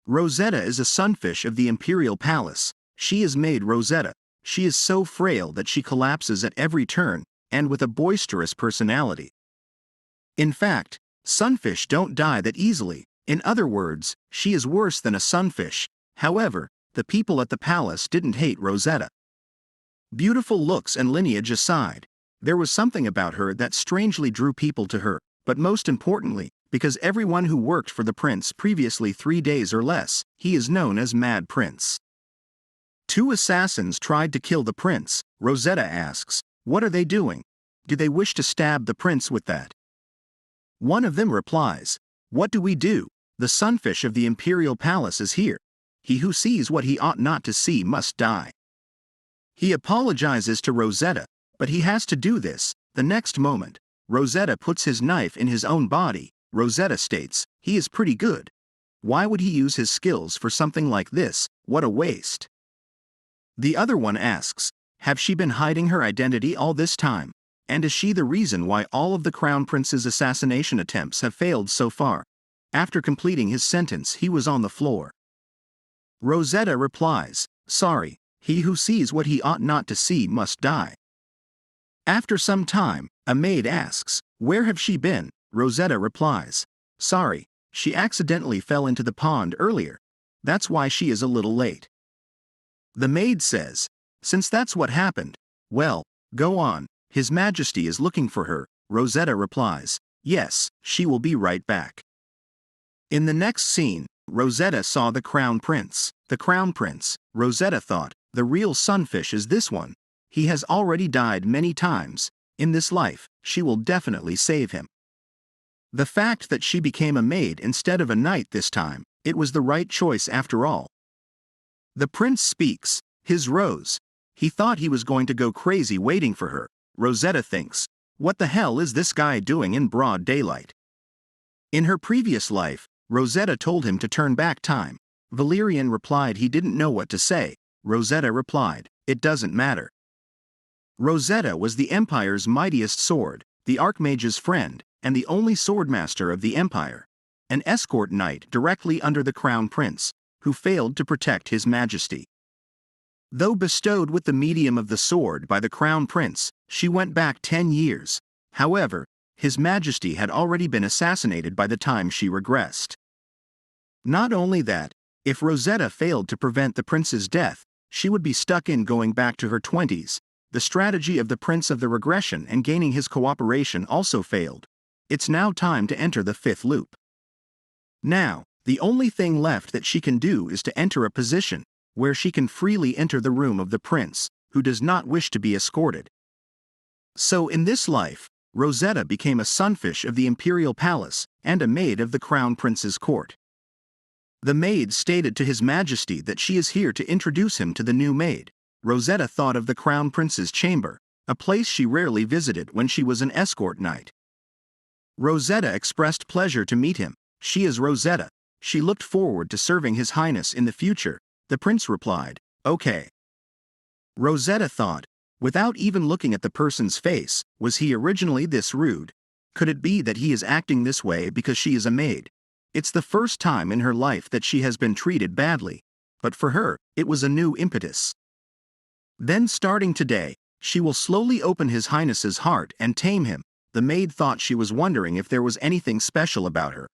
Rosetta is a sunfish of the imperial palace. She is maid Rosetta. She is so frail that she collapses at every turn, and with a boisterous personality. In fact, sunfish don't die that easily. In other words, she is worse than a sunfish. However, the people at the palace didn't hate Rosetta. Beautiful looks and lineage aside, there was something about her that strangely drew people to her, but most importantly, because everyone who worked for the prince previously 3 days or less, he is known as Mad Prince. 2 assassins tried to kill the prince. Rosetta asks, "What are they doing? Do they wish to stab the prince with that?" One of them replies, "What do we do? The sunfish of the imperial palace is here. He who sees what he ought not to see must die." He apologizes to Rosetta, but he has to do this. The next moment, Rosetta puts his knife in his own body. Rosetta states, he is pretty good. Why would he use his skills for something like this? What a waste. The other one asks, have she been hiding her identity all this time? And is she the reason why all of the crown prince's assassination attempts have failed so far? After completing his sentence, he was on the floor. Rosetta replies, sorry, he who sees what he ought not to see must die. After some time, a maid asks, where have she been? Rosetta replies, sorry, she accidentally fell into the pond earlier. That's why she is a little late. The maid says, since that's what happened, well, go on, His Majesty is looking for her. Rosetta replies, yes, she will be right back. In the next scene, Rosetta saw the crown prince. The crown prince, Rosetta thought, the real sunfish is this one. He has already died many times. In this life, she will definitely save him. The fact that she became a maid instead of a knight this time, it was the right choice after all. The prince speaks, his Rose. He thought he was going to go crazy waiting for her. Rosetta thinks, what the hell is this guy doing in broad daylight? In her previous life, Rosetta told him to turn back time. Valerian replied he didn't know what to say. Rosetta replied, it doesn't matter. Rosetta was the Empire's mightiest sword, the Archmage's friend, and the only swordmaster of the Empire. An escort knight directly under the Crown Prince, who failed to protect His Majesty. Though bestowed with the medium of the sword by the Crown Prince, she went back 10 years. However, His Majesty had already been assassinated by the time she regressed. Not only that, if Rosetta failed to prevent the prince's death, she would be stuck in going back to her 20s. The strategy of the Prince of the Regression and gaining his cooperation also failed. It's now time to enter the 5th loop. Now, the only thing left that she can do is to enter a position where she can freely enter the room of the prince, who does not wish to be escorted. So in this life, Rosetta became a sunfish of the imperial palace and a maid of the crown prince's court. The maid stated to His Majesty that she is here to introduce him to the new maid. Rosetta thought of the crown prince's chamber, a place she rarely visited when she was an escort knight. Rosetta expressed pleasure to meet him. She is Rosetta. She looked forward to serving His Highness in the future. The prince replied, okay. Rosetta thought, without even looking at the person's face, was he originally this rude? Could it be that he is acting this way because she is a maid? It's the first time in her life that she has been treated badly, but for her, it was a new impetus. Then starting today, she will slowly open His Highness's heart and tame him. The maid thought she was wondering if there was anything special about her.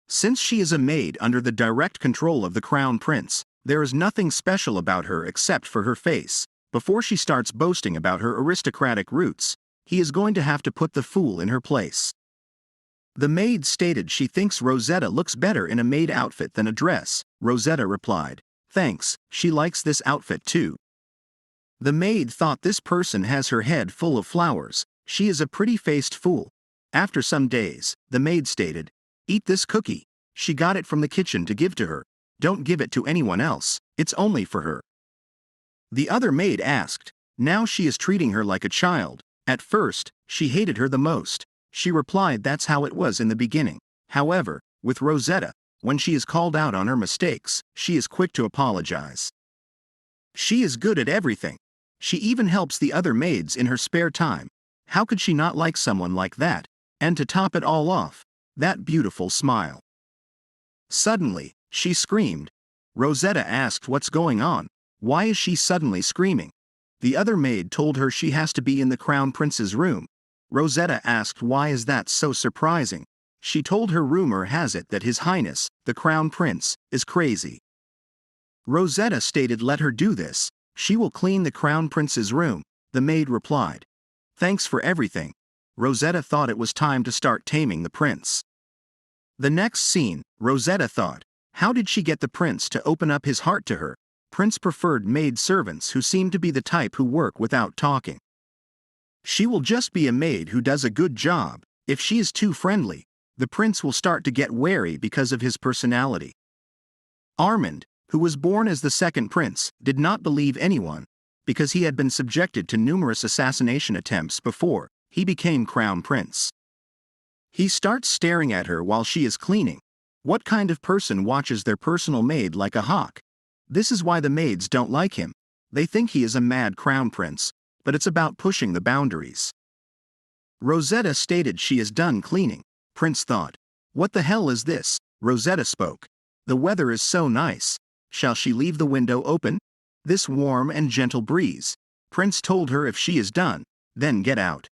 Since she is a maid under the direct control of the Crown Prince, there is nothing special about her except for her face. Before she starts boasting about her aristocratic roots, he is going to have to put the fool in her place. The maid stated she thinks Rosetta looks better in a maid outfit than a dress. Rosetta replied, thanks, she likes this outfit too. The maid thought this person has her head full of flowers. She is a pretty-faced fool. After some days, the maid stated, eat this cookie. She got it from the kitchen to give to her. Don't give it to anyone else, it's only for her. The other maid asked, now she is treating her like a child. At first, she hated her the most. She replied that's how it was in the beginning. However, with Rosetta, when she is called out on her mistakes, she is quick to apologize. She is good at everything. She even helps the other maids in her spare time. How could she not like someone like that? And to top it all off, that beautiful smile. Suddenly, She screamed. Rosetta asked what's going on. Why is she suddenly screaming? The other maid told her she has to be in the crown prince's room. Rosetta asked why is that so surprising. She told her rumor has it that His Highness, the crown prince, is crazy. Rosetta stated let her do this. She will clean the crown prince's room. The maid replied. Thanks for everything. Rosetta thought it was time to start taming the prince. The next scene, Rosetta thought, how did she get the prince to open up his heart to her? Prince preferred maid servants who seem to be the type who work without talking. She will just be a maid who does a good job. If she is too friendly, the prince will start to get wary because of his personality. Armand, who was born as the second prince, did not believe anyone, because he had been subjected to numerous assassination attempts before he became crown prince. He starts staring at her while she is cleaning. What kind of person watches their personal maid like a hawk? This is why the maids don't like him. They think he is a mad crown prince, but it's about pushing the boundaries. Rosetta stated she is done cleaning. Prince thought, what the hell is this? Rosetta spoke. The weather is so nice. Shall she leave the window open? This warm and gentle breeze. Prince told her if she is done, then get out.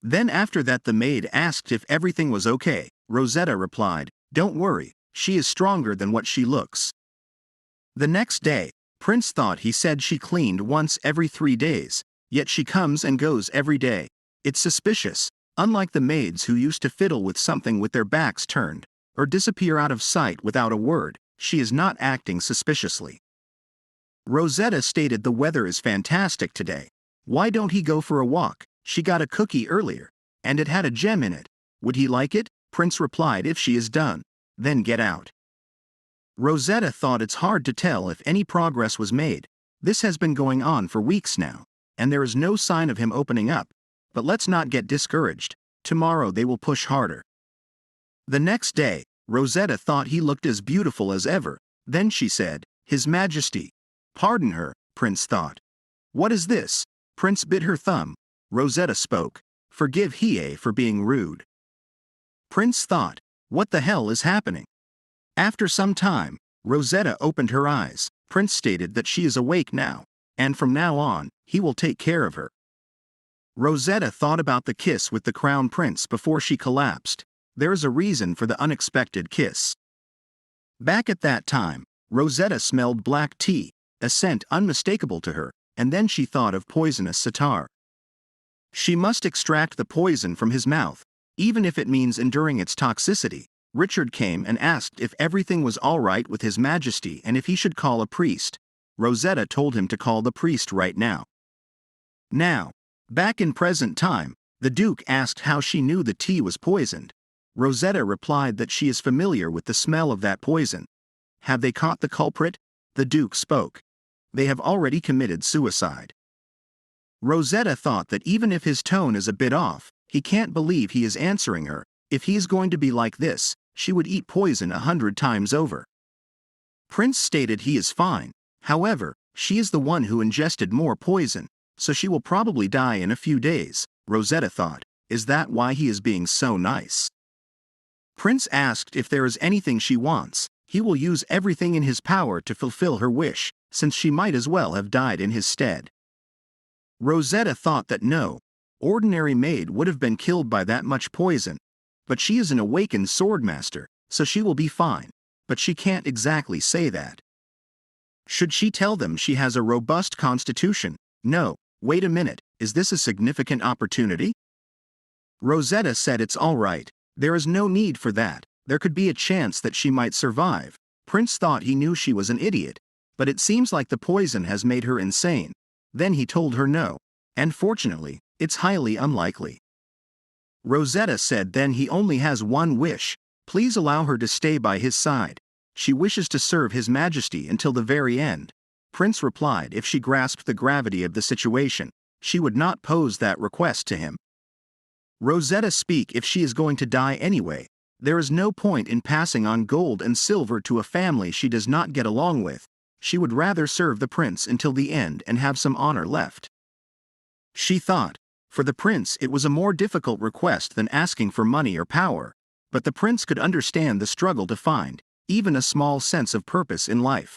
Then after that the maid asked if everything was okay. Rosetta replied, don't worry, she is stronger than what she looks. The next day, Prince thought he said she cleaned once every 3 days, yet she comes and goes every day. It's suspicious, unlike the maids who used to fiddle with something with their backs turned, or disappear out of sight without a word. She is not acting suspiciously. Rosetta stated the weather is fantastic today. Why don't he go for a walk? She got a cookie earlier, and it had a gem in it. Would he like it? Prince replied if she is done, then get out. Rosetta thought it's hard to tell if any progress was made. This has been going on for weeks now, and there is no sign of him opening up. But let's not get discouraged. Tomorrow they will push harder. The next day, Rosetta thought he looked as beautiful as ever. Then she said, His Majesty. Pardon her, Prince thought. What is this? Prince bit her thumb. Rosetta spoke. Forgive Hiei for being rude. Prince thought, what the hell is happening? After some time, Rosetta opened her eyes. Prince stated that she is awake now, and from now on, he will take care of her. Rosetta thought about the kiss with the crown prince before she collapsed. There is a reason for the unexpected kiss. Back at that time, Rosetta smelled black tea, a scent unmistakable to her, and then she thought of poisonous sitar. She must extract the poison from his mouth, even if it means enduring its toxicity. Richard came and asked if everything was all right with His Majesty and if he should call a priest. Rosetta told him to call the priest right now. Now, back in present time, the Duke asked how she knew the tea was poisoned. Rosetta replied that she is familiar with the smell of that poison. Have they caught the culprit? The Duke spoke. They have already committed suicide. Rosetta thought that even if his tone is a bit off, he can't believe he is answering her. If he is going to be like this, she would eat poison 100 times over. Prince stated he is fine. However, she is the one who ingested more poison, so she will probably die in a few days. Rosetta thought, is that why he is being so nice? Prince asked if there is anything she wants. He will use everything in his power to fulfill her wish, since she might as well have died in his stead. Rosetta thought that no ordinary maid would have been killed by that much poison, but she is an awakened swordmaster, so she will be fine, but she can't exactly say that. Should she tell them she has a robust constitution? No, wait a minute, is this a significant opportunity? Rosetta said it's all right, there is no need for that, there could be a chance that she might survive. Prince thought he knew she was an idiot, but it seems like the poison has made her insane. Then he told her no, and fortunately, it's highly unlikely. Rosetta said then he only has one wish, please allow her to stay by his side. She wishes to serve His Majesty until the very end. Prince replied if she grasped the gravity of the situation, she would not pose that request to him. Rosetta speak if she is going to die anyway. There is no point in passing on gold and silver to a family she does not get along with. She would rather serve the prince until the end and have some honor left. She thought, for the prince it was a more difficult request than asking for money or power, but the prince could understand the struggle to find. even a small sense of purpose in life.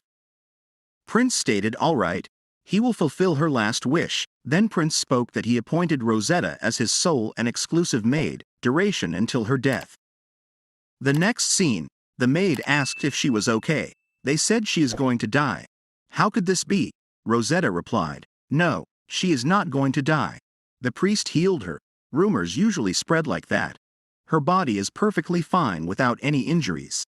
Prince stated all right, he will fulfill her last wish. Then Prince spoke that he appointed Rosetta as his sole and exclusive maid, duration until her death. The next scene, the maid asked if she was okay. They said she is going to die. How could this be? Rosetta replied, no, she is not going to die. The priest healed her. Rumors usually spread like that. Her body is perfectly fine without any injuries.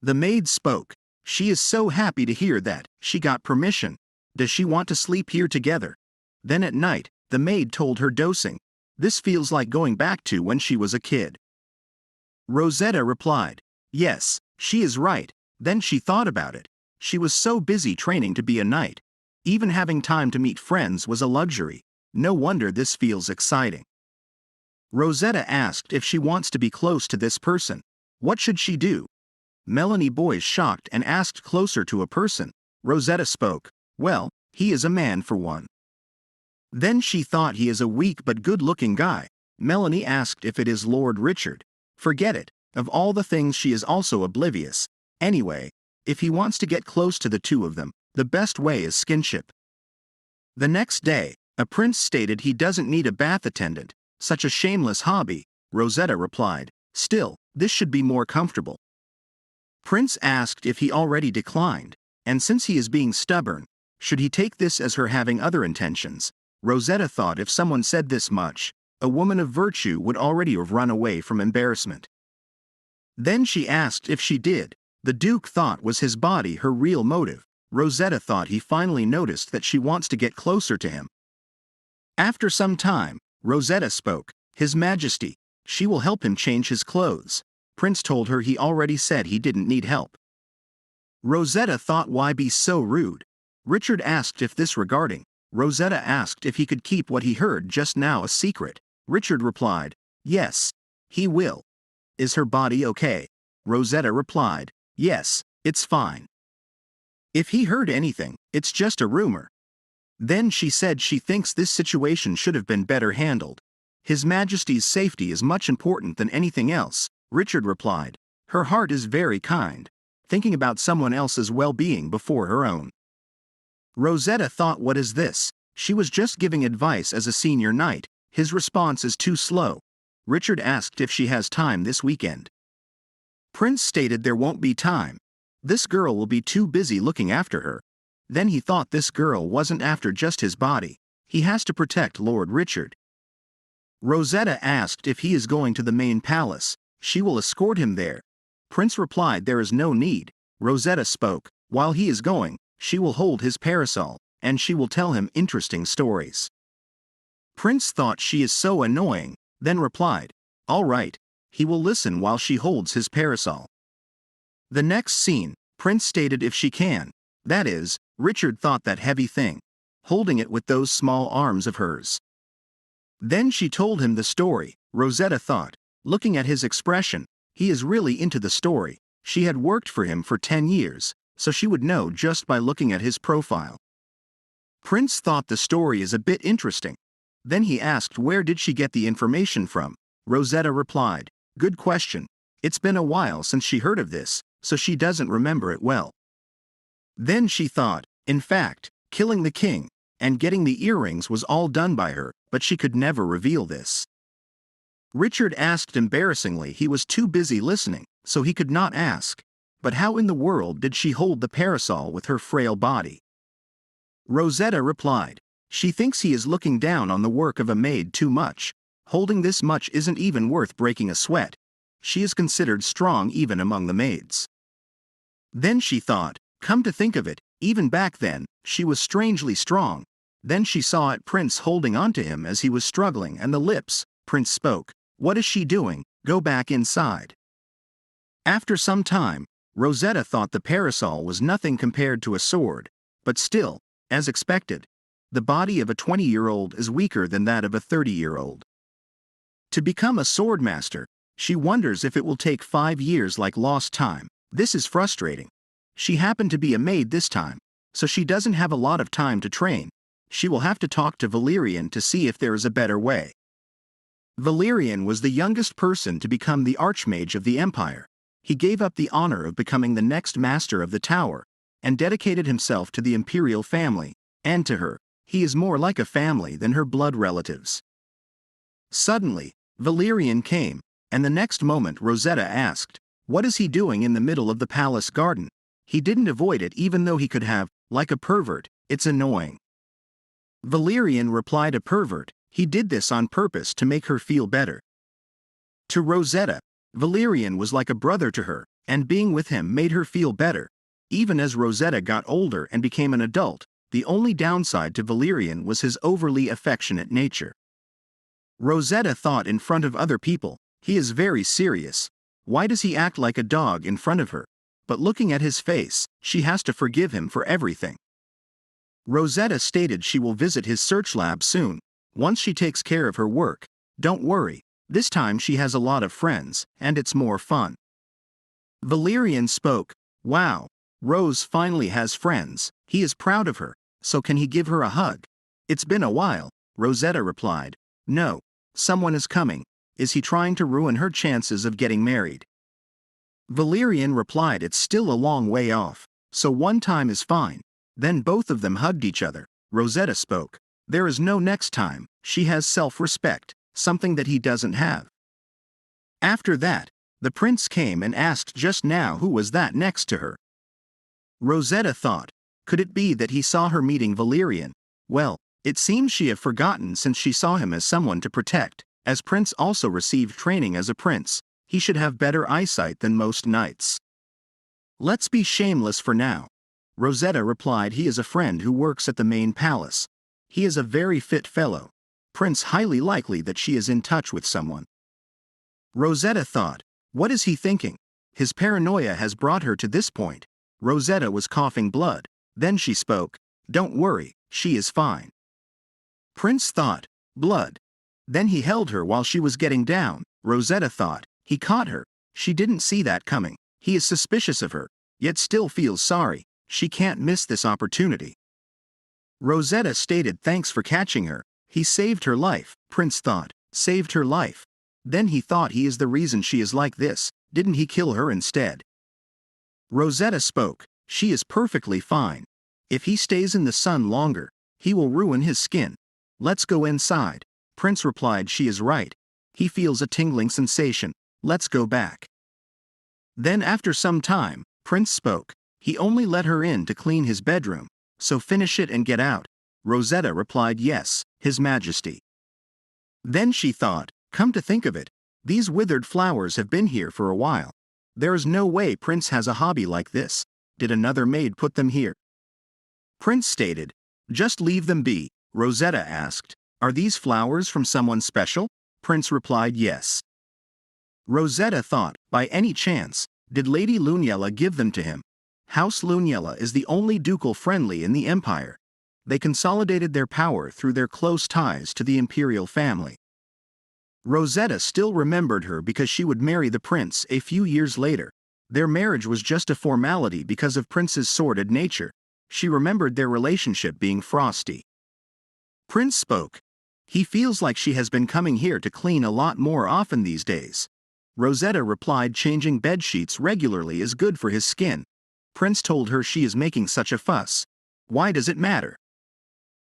The maid spoke. She is so happy to hear that. She got permission. Does she want to sleep here together? Then at night, the maid told her dosing. This feels like going back to when she was a kid. Rosetta replied, yes, she is right. Then she thought about it. She was so busy training to be a knight. Even having time to meet friends was a luxury. No wonder this feels exciting. Rosetta asked if she wants to be close to this person. What should she do? Melanie boys shocked and asked closer to a person. Rosetta spoke, well, he is a man for one. Then she thought he is a weak but good-looking guy. Melanie asked if it is Lord Richard. Forget it. Of all the things she is also oblivious. Anyway, if he wants to get close to the two of them, the best way is skinship. The next day, a prince stated he doesn't need a bath attendant. Such a shameless hobby, Rosetta replied. Still, this should be more comfortable. Prince asked if he already declined, and since he is being stubborn, should he take this as her having other intentions? Rosetta thought if someone said this much, a woman of virtue would already have run away from embarrassment. Then she asked if she did. The Duke thought was his body her real motive. Rosetta thought he finally noticed that she wants to get closer to him. After some time, Rosetta spoke. His Majesty, she will help him change his clothes. Prince told her he already said he didn't need help. Rosetta thought why be so rude? Richard asked if this regarding. Rosetta asked if he could keep what he heard just now a secret. Richard replied, yes, he will. Is her body okay? Rosetta replied, yes, it's fine. If he heard anything, it's just a rumor. Then she said she thinks this situation should have been better handled. His Majesty's safety is much important than anything else, Richard replied. Her heart is very kind, thinking about someone else's well-being before her own. Rosetta thought what is this? She was just giving advice as a senior knight. His response is too slow. Richard asked if she has time this weekend. Prince stated there won't be time. This girl will be too busy looking after her. Then he thought this girl wasn't after just his body. He has to protect Lord Richard. Rosetta asked if he is going to the main palace. She will escort him there. Prince replied there is no need. Rosetta spoke. While he is going, she will hold his parasol, and she will tell him interesting stories. Prince thought she is so annoying, then replied, all right, he will listen while she holds his parasol. The next scene, Prince stated if she can. That is, Richard thought that heavy thing, holding it with those small arms of hers. Then she told him the story. Rosetta thought, looking at his expression, he is really into the story. She had worked for him for 10 years, so she would know just by looking at his profile. Prince thought the story is a bit interesting. Then he asked where did she get the information from. Rosetta replied, good question. It's been a while since she heard of this, so she doesn't remember it well. Then she thought, in fact, killing the king and getting the earrings was all done by her, but she could never reveal this. Richard asked embarrassingly. He was too busy listening, so he could not ask. But how in the world did she hold the parasol with her frail body? Rosetta replied, she thinks he is looking down on the work of a maid too much. Holding this much isn't even worth breaking a sweat. She is considered strong even among the maids. Then she thought, come to think of it, even back then, she was strangely strong. Then she saw at Prince holding onto him as he was struggling and the lips. Prince spoke, what is she doing? Go back inside. After some time, Rosetta thought the parasol was nothing compared to a sword, but still, as expected, the body of a 20-year-old is weaker than that of a 30-year-old. To become a swordmaster, she wonders if it will take 5 years like lost time. This is frustrating. She happened to be a maid this time, so she doesn't have a lot of time to train. She will have to talk to Valerian to see if there is a better way. Valerian was the youngest person to become the Archmage of the Empire. He gave up the honor of becoming the next master of the tower, and dedicated himself to the imperial family, and to her. He is more like a family than her blood relatives. Suddenly, Valerian came, and the next moment Rosetta asked, "What is he doing in the middle of the palace garden?" He didn't avoid it even though he could have, like a pervert, it's annoying. Valerian replied, "A pervert, he did this on purpose to make her feel better." To Rosetta, Valerian was like a brother to her, and being with him made her feel better. Even as Rosetta got older and became an adult, the only downside to Valerian was his overly affectionate nature. Rosetta thought in front of other people, he is very serious. Why does he act like a dog in front of her? But looking at his face, she has to forgive him for everything. Rosetta stated she will visit his search lab soon, once she takes care of her work. Don't worry, this time she has a lot of friends, and it's more fun. Valerian spoke, "Wow, Rose finally has friends." He is proud of her, so can he give her a hug? "It's been a while," Rosetta replied. "No, someone is coming. Is he trying to ruin her chances of getting married?" Valerian replied, "It's still a long way off, so one time is fine." Then both of them hugged each other. Rosetta spoke, "There is no next time. She has self-respect, something that he doesn't have." After that, the prince came and asked just now who was that next to her. Rosetta thought, could it be that he saw her meeting Valerian? Well, it seems she had forgotten since she saw him as someone to protect. As Prince also received training as a prince, he should have better eyesight than most knights. "Let's be shameless for now." Rosetta replied, "He is a friend who works at the main palace. He is a very fit fellow. Prince highly likely that she is in touch with someone." Rosetta thought, what is he thinking? His paranoia has brought her to this point. Rosetta was coughing blood. Then she spoke, "Don't worry, she is fine." Prince thought, blood. Then he held her while she was getting down. Rosetta thought, he caught her. She didn't see that coming. He is suspicious of her, yet still feels sorry. She can't miss this opportunity. Rosetta stated thanks for catching her. He saved her life. Prince thought, saved her life. Then he thought he is the reason she is like this. Didn't he kill her instead? Rosetta spoke, she is perfectly fine. If he stays in the sun longer, he will ruin his skin. Let's go inside. Prince replied, she is right. He feels a tingling sensation. Let's go back. Then after some time, Prince spoke. He only let her in to clean his bedroom, so finish it and get out. Rosetta replied, yes, His Majesty. Then she thought, come to think of it, these withered flowers have been here for a while. There is no way Prince has a hobby like this. Did another maid put them here? Prince stated, just leave them be. Rosetta asked, are these flowers from someone special? Prince replied, yes. Rosetta thought, by any chance, did Lady Lunella give them to him? House Lunella is the only ducal friendly in the empire. They consolidated their power through their close ties to the imperial family. Rosetta still remembered her because she would marry the prince a few years later. Their marriage was just a formality because of Prince's sordid nature. She remembered their relationship being frosty. Prince spoke. He feels like she has been coming here to clean a lot more often these days. Rosetta replied, changing bed sheets regularly is good for his skin. Prince told her she is making such a fuss. Why does it matter?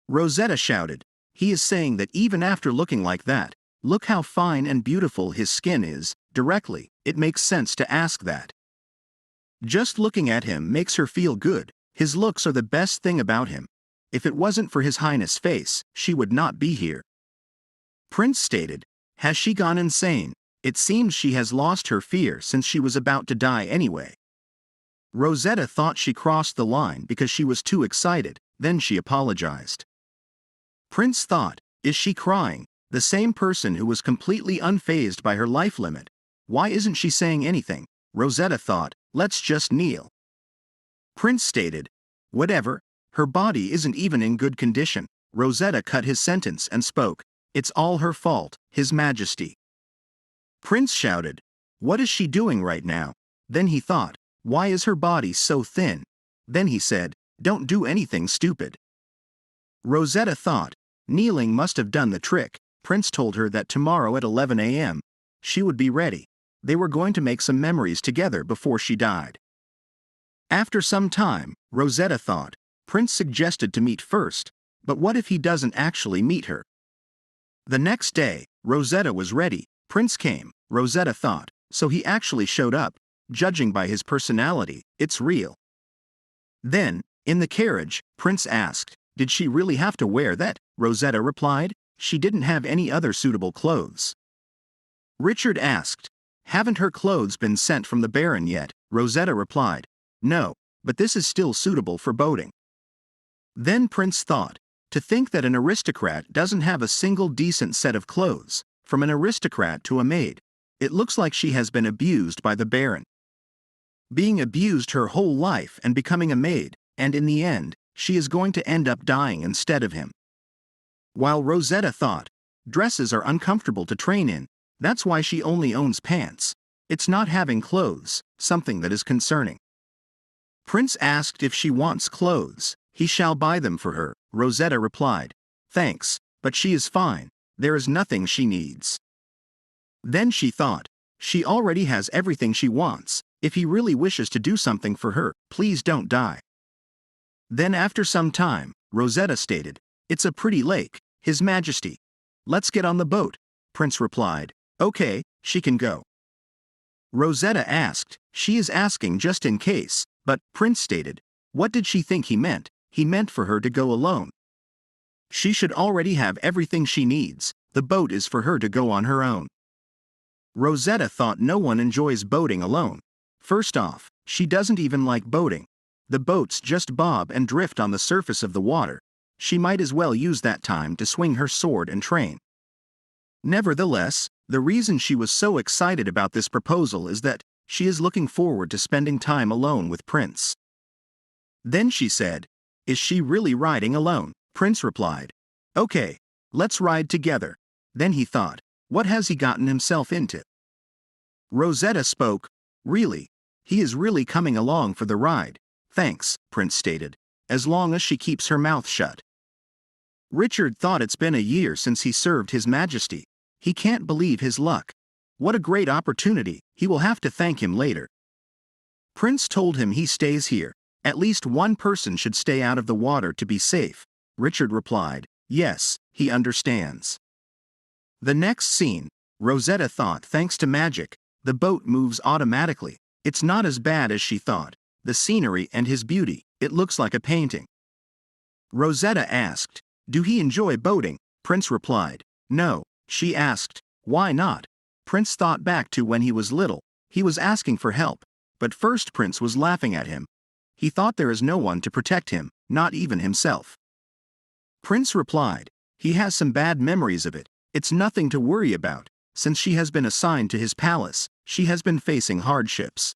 Rosetta shouted. He is saying that even after looking like that, look how fine and beautiful his skin is. Directly, it makes sense to ask that. Just looking at him makes her feel good. His looks are the best thing about him. If it wasn't for His Highness' face, she would not be here. Prince stated, has she gone insane? It seems she has lost her fear since she was about to die anyway. Rosetta thought she crossed the line because she was too excited, then she apologized. Prince thought, is she crying? The same person who was completely unfazed by her life limit. Why isn't she saying anything? Rosetta thought, let's just kneel. Prince stated, whatever, her body isn't even in good condition. Rosetta cut his sentence and spoke, it's all her fault, His Majesty. Prince shouted, what is she doing right now? Then he thought, why is her body so thin? Then he said, don't do anything stupid. Rosetta thought, kneeling must have done the trick. Prince told her that tomorrow at 11 a.m., she would be ready. They were going to make some memories together before she died. After some time, Rosetta thought, Prince suggested to meet first, but what if he doesn't actually meet her? The next day, Rosetta was ready. Prince came, Rosetta thought, so he actually showed up. Judging by his personality, it's real. Then, in the carriage, Prince asked, did she really have to wear that? Rosetta replied, she didn't have any other suitable clothes. Richard asked, haven't her clothes been sent from the Baron yet? Rosetta replied, no, but this is still suitable for boating. Then Prince thought, to think that an aristocrat doesn't have a single decent set of clothes, from an aristocrat to a maid. It looks like she has been abused by the Baron. Being abused her whole life and becoming a maid, and in the end, she is going to end up dying instead of him. While Rosetta thought, dresses are uncomfortable to train in, that's why she only owns pants. It's not having clothes, something that is concerning. Prince asked if she wants clothes. He shall buy them for her. Rosetta replied, thanks, but she is fine. There is nothing she needs. Then she thought, she already has everything she wants. If he really wishes to do something for her, please don't die. Then after some time, Rosetta stated, it's a pretty lake, His Majesty. Let's get on the boat. Prince replied, okay, she can go. Rosetta asked, she is asking just in case, but Prince stated, what did she think he meant? He meant for her to go alone. She should already have everything she needs. The boat is for her to go on her own. Rosetta thought no one enjoys boating alone. First off, she doesn't even like boating. The boats just bob and drift on the surface of the water. She might as well use that time to swing her sword and train. Nevertheless, the reason she was so excited about this proposal is that she is looking forward to spending time alone with Prince. Then she said, is she really riding alone? Prince replied, okay, let's ride together. Then he thought, what has he gotten himself into? Rosetta spoke, really? He is really coming along for the ride. Thanks, Prince stated, as long as she keeps her mouth shut. Richard thought it's been a year since he served His Majesty. He can't believe his luck. What a great opportunity. He will have to thank him later. Prince told him he stays here. At least one person should stay out of the water to be safe. Richard replied, yes, he understands. The next scene, Rosetta thought thanks to magic, the boat moves automatically. It's not as bad as she thought. The scenery and his beauty, it looks like a painting. Rosetta asked, do he enjoy boating? Prince replied, no. She asked, why not? Prince thought back to when he was little. He was asking for help, but first Prince was laughing at him. He thought there is no one to protect him, not even himself. Prince replied, he has some bad memories of it. It's nothing to worry about. Since she has been assigned to his palace, she has been facing hardships.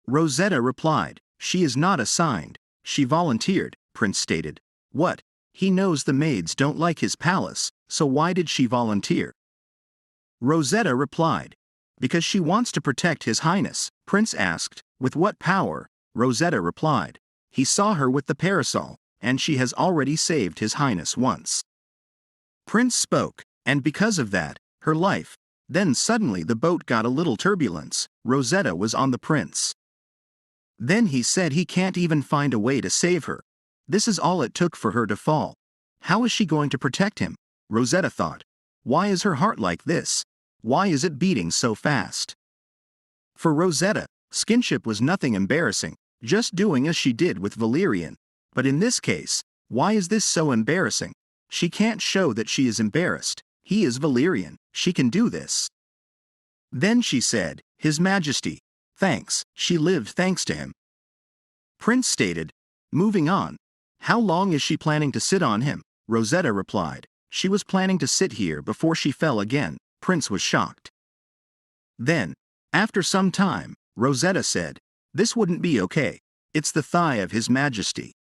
Rosetta replied, she is not assigned. She volunteered, Prince stated. What? He knows the maids don't like his palace, so why did she volunteer? Rosetta replied, because she wants to protect His Highness. Prince asked, with what power? Rosetta replied, he saw her with the parasol, and she has already saved His Highness once. Prince spoke, and because of that, her life. Then suddenly the boat got a little turbulence. Rosetta was on the prince. Then he said he can't even find a way to save her. This is all it took for her to fall. How is she going to protect him? Rosetta thought. Why is her heart like this? Why is it beating so fast? For Rosetta, skinship was nothing embarrassing, just doing as she did with Valerian. But in this case, why is this so embarrassing? She can't show that she is embarrassed. He is Valerian. She can do this. Then she said, His Majesty. Thanks. She lived thanks to him. Prince stated, moving on. How long is she planning to sit on him? Rosetta replied, she was planning to sit here before she fell again. Prince was shocked. Then, after some time, Rosetta said, this wouldn't be okay. It's the thigh of His Majesty.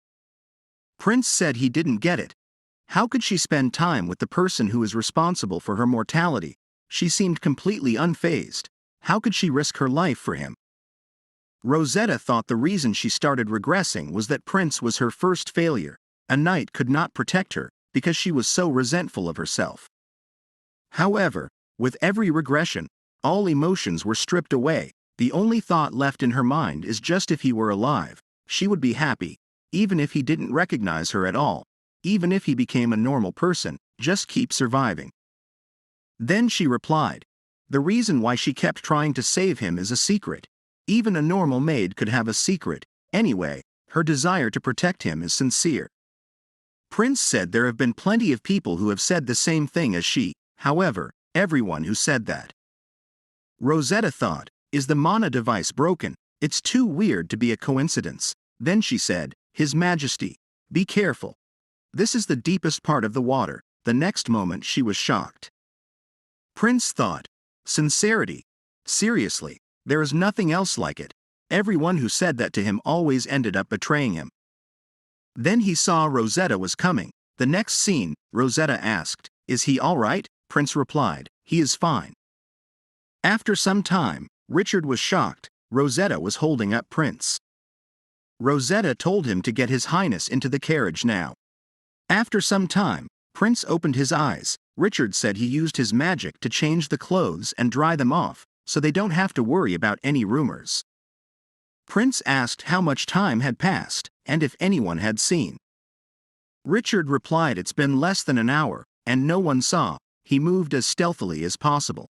Prince said he didn't get it. How could she spend time with the person who is responsible for her mortality? She seemed completely unfazed. How could she risk her life for him? Rosetta thought the reason she started regressing was that Prince was her first failure. A knight could not protect her, because she was so resentful of herself. However, with every regression, All emotions were stripped away. The only thought left in her mind is just if he were alive, she would be happy, even if he didn't recognize her at all, even if he became a normal person, just keep surviving. Then she replied, the reason why she kept trying to save him is a secret. Even a normal maid could have a secret. Anyway, her desire to protect him is sincere. Prince said there have been plenty of people who have said the same thing as she, however, everyone who said that. Rosetta thought, is the mana device broken? It's too weird to be a coincidence. Then she said, His Majesty, be careful. This is the deepest part of the water. The next moment she was shocked. Prince thought, sincerity. Seriously, there is nothing else like it. Everyone who said that to him always ended up betraying him. Then he saw Rosetta was coming. The next scene, Rosetta asked, is he all right? Prince replied, he is fine. After some time, Richard was shocked. Rosetta was holding up Prince. Rosetta told him to get His Highness into the carriage now. After some time, Prince opened his eyes. Richard said he used his magic to change the clothes and dry them off, so they don't have to worry about any rumors. Prince asked how much time had passed, and if anyone had seen. Richard replied it's been less than an hour, and no one saw. He moved as stealthily as possible.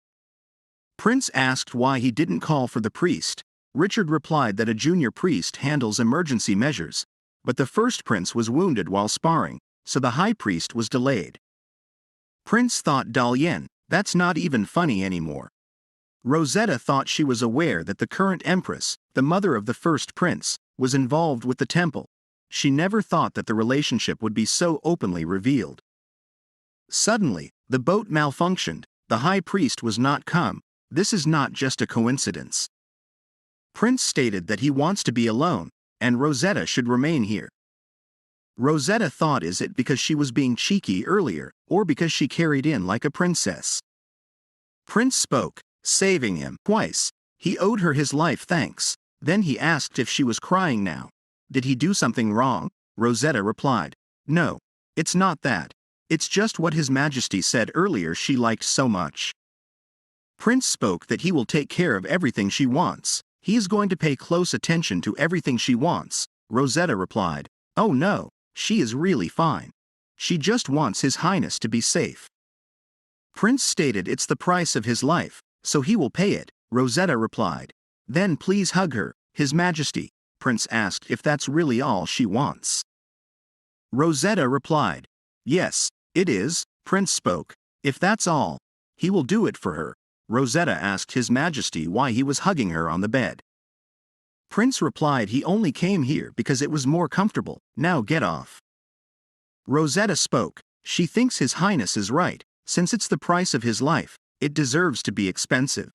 Prince asked why he didn't call for the priest. Richard replied that a junior priest handles emergency measures, but the first prince was wounded while sparring, so the high priest was delayed. Prince thought Dalien, that's not even funny anymore. Rosetta thought she was aware that the current empress, the mother of the first prince, was involved with the temple. She never thought that the relationship would be so openly revealed. Suddenly, the boat malfunctioned. The high priest was not come. This is not just a coincidence. Prince stated that he wants to be alone, and Rosetta should remain here. Rosetta thought, is it because she was being cheeky earlier, or because she carried in like a princess? Prince spoke, saving him twice. He owed her his life thanks. Then he asked if she was crying now. Did he do something wrong? Rosetta replied, no, it's not that. It's just what His Majesty said earlier she liked so much. Prince spoke that he will take care of everything she wants. He is going to pay close attention to everything she wants. Rosetta replied, oh no, she is really fine. She just wants His Highness to be safe. Prince stated it's the price of his life, so he will pay it. Rosetta replied, then please hug her, His Majesty. Prince asked if that's really all she wants. Rosetta replied, yes, it is. Prince spoke, if that's all, he will do it for her. Rosetta asked His Majesty why he was hugging her on the bed. Prince replied he only came here because it was more comfortable. Now get off. Rosetta spoke, she thinks His Highness is right. Since it's the price of his life, it deserves to be expensive.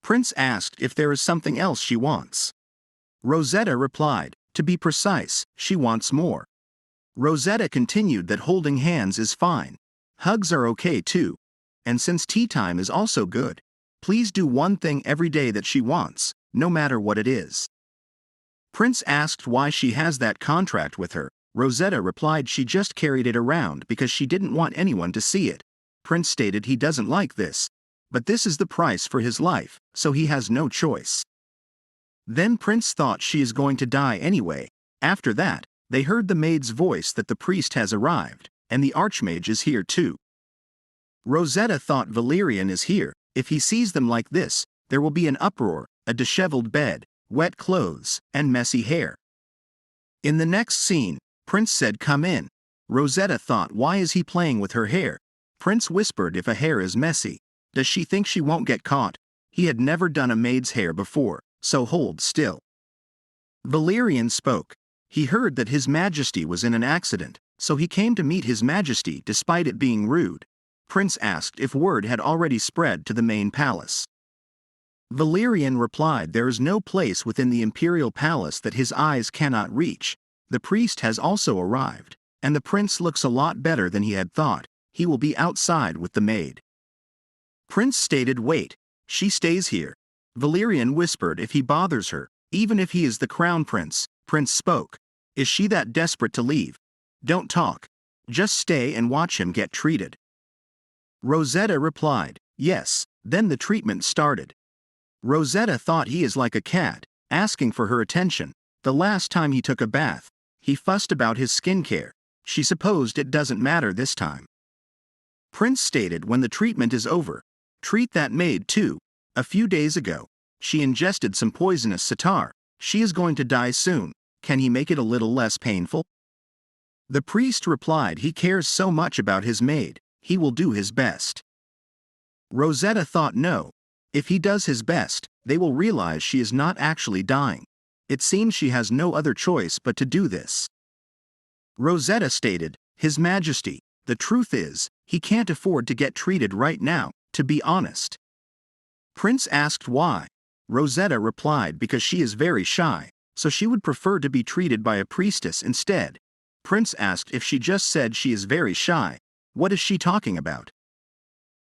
Prince asked if there is something else she wants. Rosetta replied, to be precise, she wants more. Rosetta continued that holding hands is fine. Hugs are okay too. And since tea time is also good, please do one thing every day that she wants, no matter what it is. Prince asked why she has that contract with her. Rosetta replied she just carried it around because she didn't want anyone to see it. Prince stated he doesn't like this, but this is the price for his life, so he has no choice. Then Prince thought she is going to die anyway. After that, they heard the maid's voice that the priest has arrived, and the archmage is here too. Rosetta thought Valerian is here. If he sees them like this, there will be an uproar, a disheveled bed, wet clothes, and messy hair. In the next scene, Prince said come in. Rosetta thought why is he playing with her hair? Prince whispered if a hair is messy, does she think she won't get caught? He had never done a maid's hair before, so hold still. Valerian spoke. He heard that His Majesty was in an accident, so he came to meet His Majesty despite it being rude. Prince asked if word had already spread to the main palace. Valerian replied there is no place within the imperial palace that his eyes cannot reach. The priest has also arrived, and the prince looks a lot better than he had thought. He will be outside with the maid. Prince stated wait, she stays here. Valerian whispered if he bothers her, even if he is the crown prince. Prince spoke, is she that desperate to leave? Don't talk. Just stay and watch him get treated. Rosetta replied, Yes, then the treatment started. Rosetta thought he is like a cat, asking for her attention. The last time he took a bath, he fussed about his skincare. She supposed it doesn't matter this time. Prince stated when the treatment is over, treat that maid too. A few days ago, she ingested some poisonous sitar. She is going to die soon. Can he make it a little less painful? The priest replied he cares so much about his maid, he will do his best. Rosetta thought no. If he does his best, they will realize she is not actually dying. It seems she has no other choice but to do this. Rosetta stated, His Majesty, the truth is, he can't afford to get treated right now, to be honest. Prince asked why. Rosetta replied because she is very shy, so she would prefer to be treated by a priestess instead. Prince asked if she just said she is very shy. What is she talking about?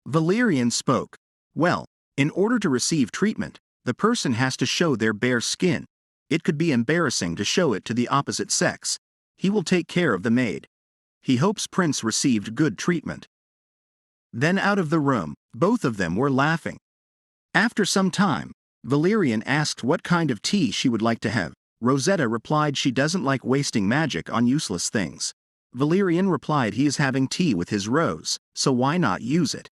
Valerian spoke. Well, in order to receive treatment, the person has to show their bare skin. It could be embarrassing to show it to the opposite sex. He will take care of the maid. He hopes Prince received good treatment. Then out of the room, both of them were laughing. After some time, Valerian asked what kind of tea she would like to have. Rosetta replied she doesn't like wasting magic on useless things. Valerian replied he is having tea with his rose, so why not use it?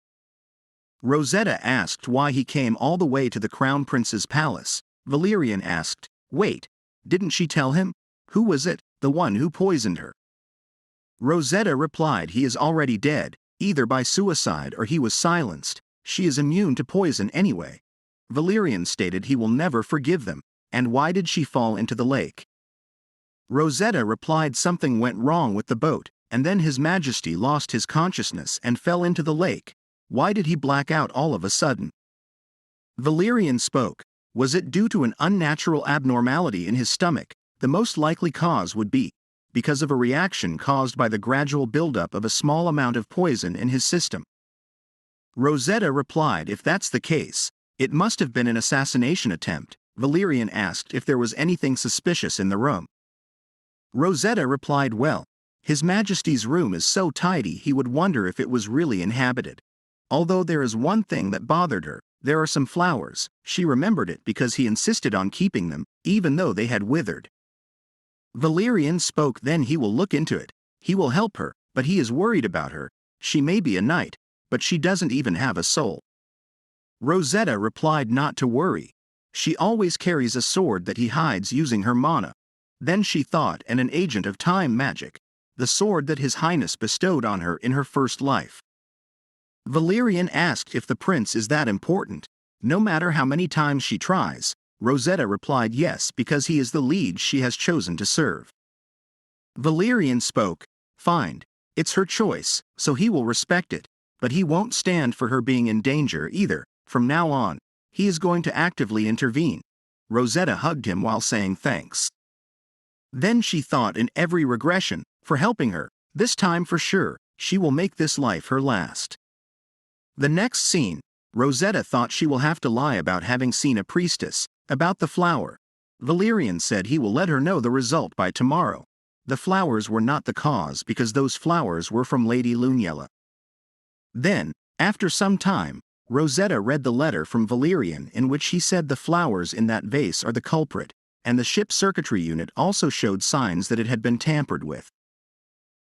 Rosetta asked why he came all the way to the Crown Prince's palace. Valerian asked, Wait, didn't she tell him? Who was it, the one who poisoned her? Rosetta replied he is already dead, either by suicide or he was silenced. She is immune to poison anyway. Valerian stated he will never forgive them. And why did she fall into the lake? Rosetta replied something went wrong with the boat, and then His Majesty lost his consciousness and fell into the lake. Why did he black out all of a sudden? Valerian spoke. Was it due to an unnatural abnormality in his stomach? The most likely cause would be because of a reaction caused by the gradual buildup of a small amount of poison in his system. Rosetta replied if that's the case, it must have been an assassination attempt. Valerian asked if there was anything suspicious in the room. Rosetta replied well, His Majesty's room is so tidy he would wonder if it was really inhabited. Although there is one thing that bothered her, there are some flowers. She remembered it because he insisted on keeping them, even though they had withered. Valerian spoke then he will look into it. He will help her, but he is worried about her. She may be a knight, but she doesn't even have a soul. Rosetta replied not to worry. She always carries a sword that he hides using her mana. Then she thought and an agent of time magic, the sword that His Highness bestowed on her in her first life. Valerian asked if the prince is that important. No matter how many times she tries, Rosetta replied yes because he is the lead she has chosen to serve. Valerian spoke, Fine, it's her choice, so he will respect it, but he won't stand for her being in danger either. From now on, he is going to actively intervene. Rosetta hugged him while saying thanks. Then she thought in every regression, for helping her, this time for sure, she will make this life her last. The next scene, Rosetta thought she will have to lie about having seen a priestess, about the flower. Valerian said he will let her know the result by tomorrow. The flowers were not the cause because those flowers were from Lady Lunella. Then, after some time, Rosetta read the letter from Valerian in which he said the flowers in that vase are the culprit, and the ship circuitry unit also showed signs that it had been tampered with.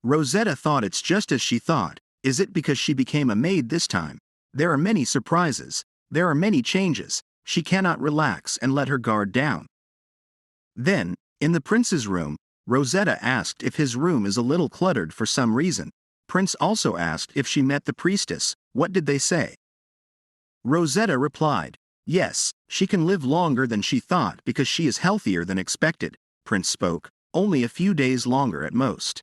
Rosetta thought it's just as she thought. Is it because she became a maid this time? There are many surprises. There are many changes. She cannot relax and let her guard down. Then, in the prince's room, Rosetta asked if his room is a little cluttered for some reason. Prince also asked if she met the priestess. What did they say? Rosetta replied, Yes, she can live longer than she thought because she is healthier than expected. Prince spoke, only a few days longer at most.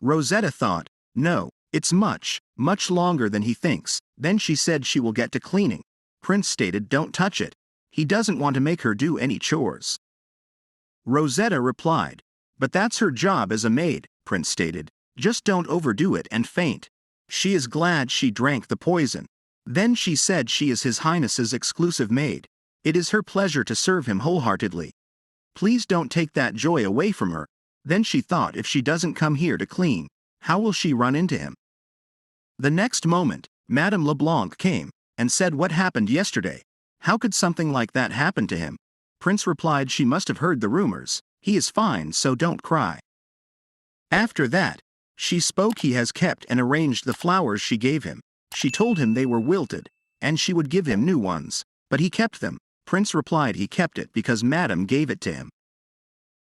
Rosetta thought, No, it's much, much longer than he thinks. Then she said she will get to cleaning. Prince stated don't touch it. He doesn't want to make her do any chores. Rosetta replied, But that's her job as a maid, Prince stated. Just don't overdo it and faint. She is glad she drank the poison. Then she said she is His Highness's exclusive maid. It is her pleasure to serve him wholeheartedly. Please don't take that joy away from her. Then she thought if she doesn't come here to clean, how will she run into him? The next moment, Madame LeBlanc came and said what happened yesterday. How could something like that happen to him? Prince replied she must have heard the rumors. He is fine, so don't cry. After that, she spoke he has kept and arranged the flowers she gave him. She told him they were wilted, and she would give him new ones, but he kept them. Prince replied he kept it because Madame gave it to him.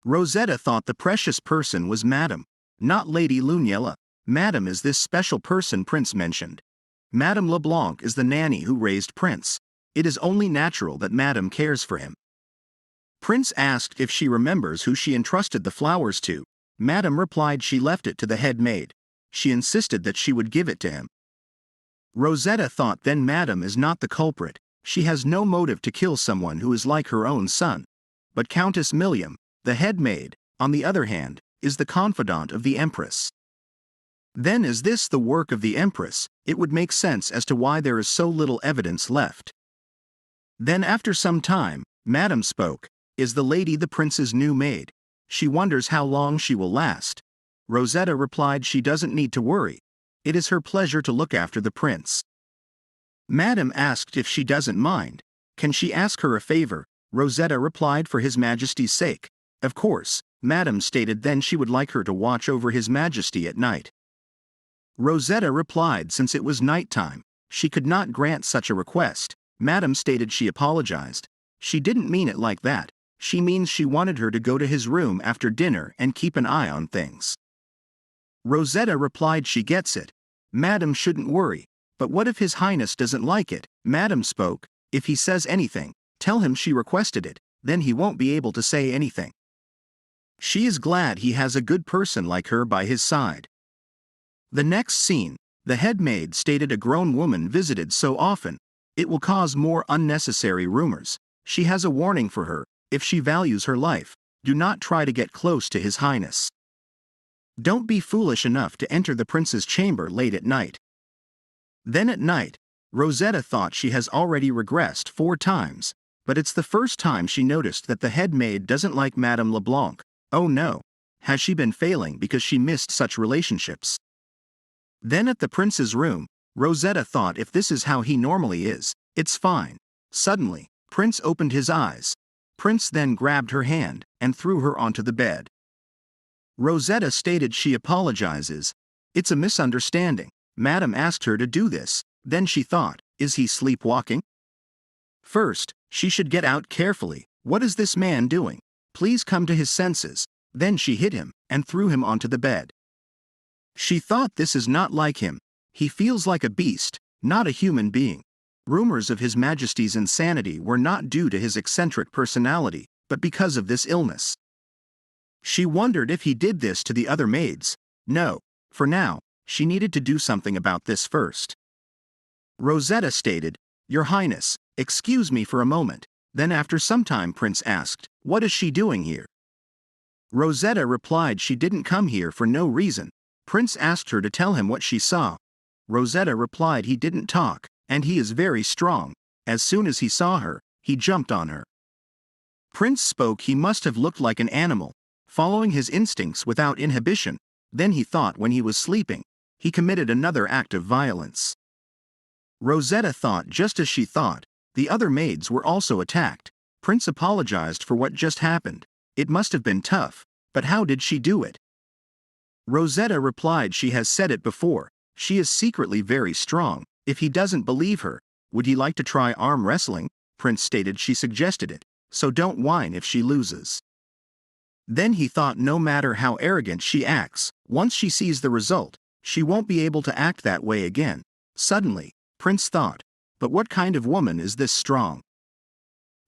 Rosetta thought the precious person was Madame, not Lady Lunella. Madame is this special person Prince mentioned. Madame LeBlanc is the nanny who raised Prince. It is only natural that Madame cares for him. Prince asked if she remembers who she entrusted the flowers to. Madame replied she left it to the head maid. She insisted that she would give it to him. Rosetta thought then Madame is not the culprit. She has no motive to kill someone who is like her own son. But Countess Milliam, the head maid, on the other hand, is the confidant of the Empress. Then is this the work of the Empress? It would make sense as to why there is so little evidence left. Then after some time, Madame spoke. Is the lady the prince's new maid? She wonders how long she will last. Rosetta replied she doesn't need to worry. It is her pleasure to look after the prince. Madame asked if she doesn't mind. Can she ask her a favor? Rosetta replied for His Majesty's sake. Of course, Madame stated then she would like her to watch over His Majesty at night. Rosetta replied since it was night time, she could not grant such a request. Madame stated she apologized. She didn't mean it like that. She means she wanted her to go to his room after dinner and keep an eye on things. Rosetta replied she gets it. Madame shouldn't worry. But what if His Highness doesn't like it? Madame spoke. If he says anything, tell him she requested it, then he won't be able to say anything. She is glad he has a good person like her by his side. The next scene, the head maid stated a grown woman visited so often, it will cause more unnecessary rumors. She has a warning for her. If she values her life, do not try to get close to His Highness. Don't be foolish enough to enter the prince's chamber late at night. Then at night, Rosetta thought she has already regressed 4 times, but it's the first time she noticed that the head maid doesn't like Madame LeBlanc. Oh no, has she been failing because she missed such relationships? Then at the prince's room, Rosetta thought if this is how he normally is, it's fine. Suddenly, Prince opened his eyes. Prince then grabbed her hand and threw her onto the bed. Rosetta stated she apologizes. It's a misunderstanding. Madame asked her to do this. Then she thought, is he sleepwalking? First, she should get out carefully. What is this man doing? Please come to his senses. Then she hit him and threw him onto the bed. She thought this is not like him. He feels like a beast, not a human being. Rumors of His Majesty's insanity were not due to his eccentric personality, but because of this illness. She wondered if he did this to the other maids. No, for now, she needed to do something about this first. Rosetta stated, Your Highness, excuse me for a moment. Then after some time Prince asked, what is she doing here? Rosetta replied she didn't come here for no reason. Prince asked her to tell him what she saw. Rosetta replied he didn't talk, and he is very strong. As soon as he saw her, he jumped on her. Prince spoke he must have looked like an animal, following his instincts without inhibition. Then he thought when he was sleeping, he committed another act of violence. Rosetta thought just as she thought, the other maids were also attacked. Prince apologized for what just happened. It must have been tough, but how did she do it? Rosetta replied she has said it before. She is secretly very strong. If he doesn't believe her, would he like to try arm wrestling? Prince stated she suggested it, so don't whine if she loses. Then he thought no matter how arrogant she acts, once she sees the result, she won't be able to act that way again. Suddenly, Prince thought, but what kind of woman is this strong?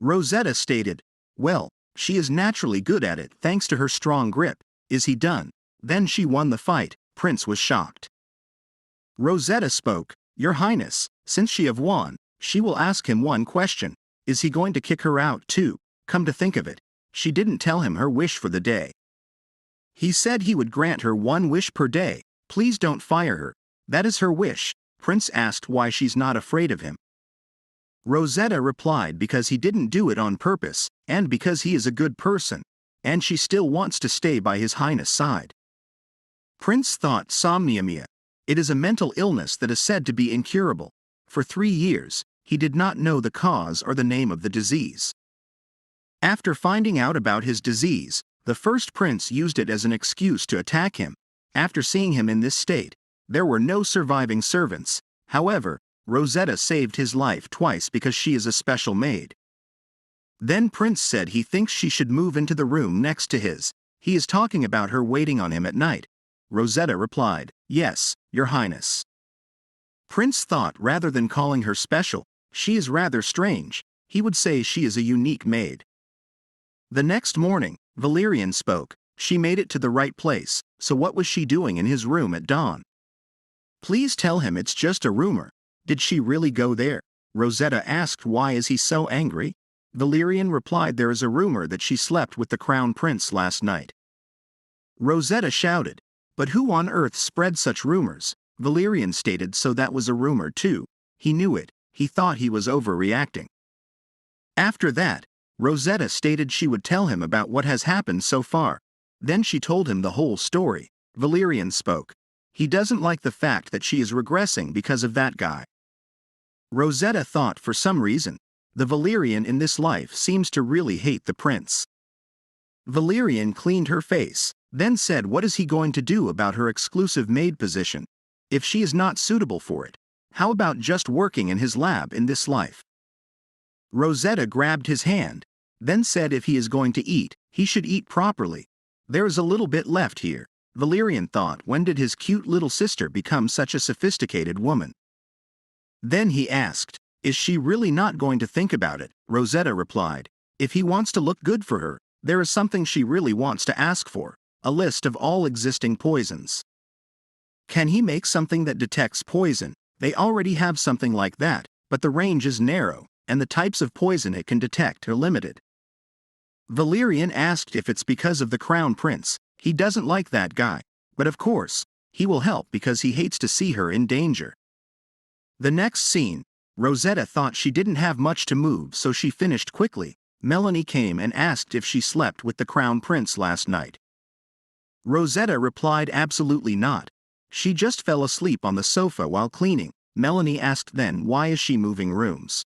Rosetta stated, well, she is naturally good at it thanks to her strong grip. Is he done? Then she won the fight. Prince was shocked. Rosetta spoke, Your Highness, since she have won, she will ask him one question. Is he going to kick her out too? Come to think of it, she didn't tell him her wish for the day. He said he would grant her 1 wish per day. Please don't fire her. That is her wish. Prince asked why she's not afraid of him. Rosetta replied because he didn't do it on purpose, and because he is a good person, and she still wants to stay by His Highness' side. Prince thought Somniamia. It is a mental illness that is said to be incurable. For 3 years, he did not know the cause or the name of the disease. After finding out about his disease, the first prince used it as an excuse to attack him. After seeing him in this state, there were no surviving servants. However, Rosetta saved his life twice because she is a special maid. Then Prince said he thinks she should move into the room next to his. He is talking about her waiting on him at night. Rosetta replied, "Yes, Your Highness." Prince thought rather than calling her special, she is rather strange, he would say she is a unique maid. The next morning, Valerian spoke. She made it to the right place, so what was she doing in his room at dawn? Please tell him it's just a rumor. Did she really go there? Rosetta asked. Why is he so angry? Valerian replied, there is a rumor that she slept with the crown prince last night. Rosetta shouted, but who on earth spread such rumors? Valerian stated, so that was a rumor too. He knew it. He thought he was overreacting. After that, Rosetta stated she would tell him about what has happened so far. Then she told him the whole story. Valerian spoke. He doesn't like the fact that she is regressing because of that guy. Rosetta thought for some reason, the Valerian in this life seems to really hate the prince. Valerian cleaned her face, then said, what is he going to do about her exclusive maid position? If she is not suitable for it, how about just working in his lab in this life? Rosetta grabbed his hand, then said if he is going to eat, he should eat properly. There is a little bit left here. Valerian thought, when did his cute little sister become such a sophisticated woman? Then he asked, is she really not going to think about it? Rosetta replied, if he wants to look good for her, there is something she really wants to ask for, a list of all existing poisons. Can he make something that detects poison? They already have something like that, but the range is narrow, and the types of poison it can detect are limited. Valerian asked if it's because of the crown prince. He doesn't like that guy, but of course, he will help because he hates to see her in danger. The next scene, Rosetta thought she didn't have much to move, so she finished quickly. Melanie came and asked if she slept with the crown prince last night. Rosetta replied, absolutely not. She just fell asleep on the sofa while cleaning. Melanie asked then, why is she moving rooms?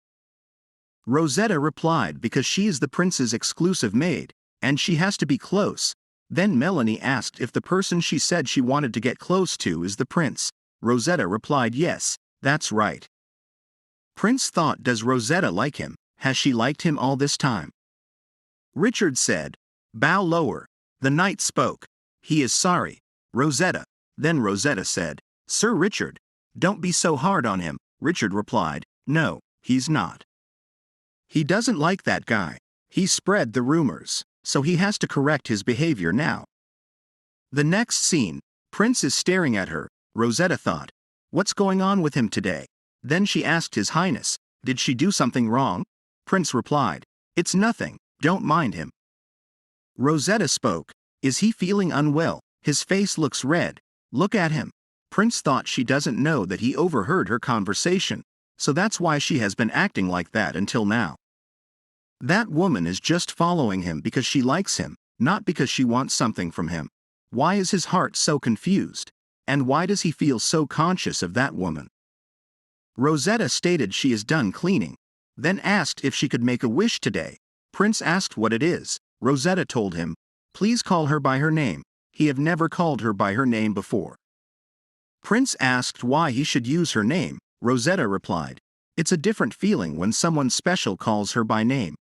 Rosetta replied, because she is the prince's exclusive maid, and she has to be close. Then Melanie asked if the person she said she wanted to get close to is the prince. Rosetta replied, yes, that's right. Prince thought, does Rosetta like him? Has she liked him all this time? Richard said, bow lower. The knight spoke. He is sorry, Rosetta. Then Rosetta said, Sir Richard, don't be so hard on him. Richard replied, no, he's not. He doesn't like that guy. He spread the rumors, so he has to correct his behavior now. The next scene, Prince is staring at her. Rosetta thought, what's going on with him today? Then she asked His Highness, did she do something wrong? Prince replied, it's nothing, don't mind him. Rosetta spoke, is he feeling unwell? His face looks red. Look at him. Prince thought she doesn't know that he overheard her conversation, so that's why she has been acting like that until now. That woman is just following him because she likes him, not because she wants something from him. Why is his heart so confused? And why does he feel so conscious of that woman? Rosetta stated she is done cleaning, then asked if she could make a wish today. Prince asked what it is. Rosetta told him, please call her by her name. He have never called her by her name before. Prince asked why he should use her name. Rosetta replied, it's a different feeling when someone special calls her by name.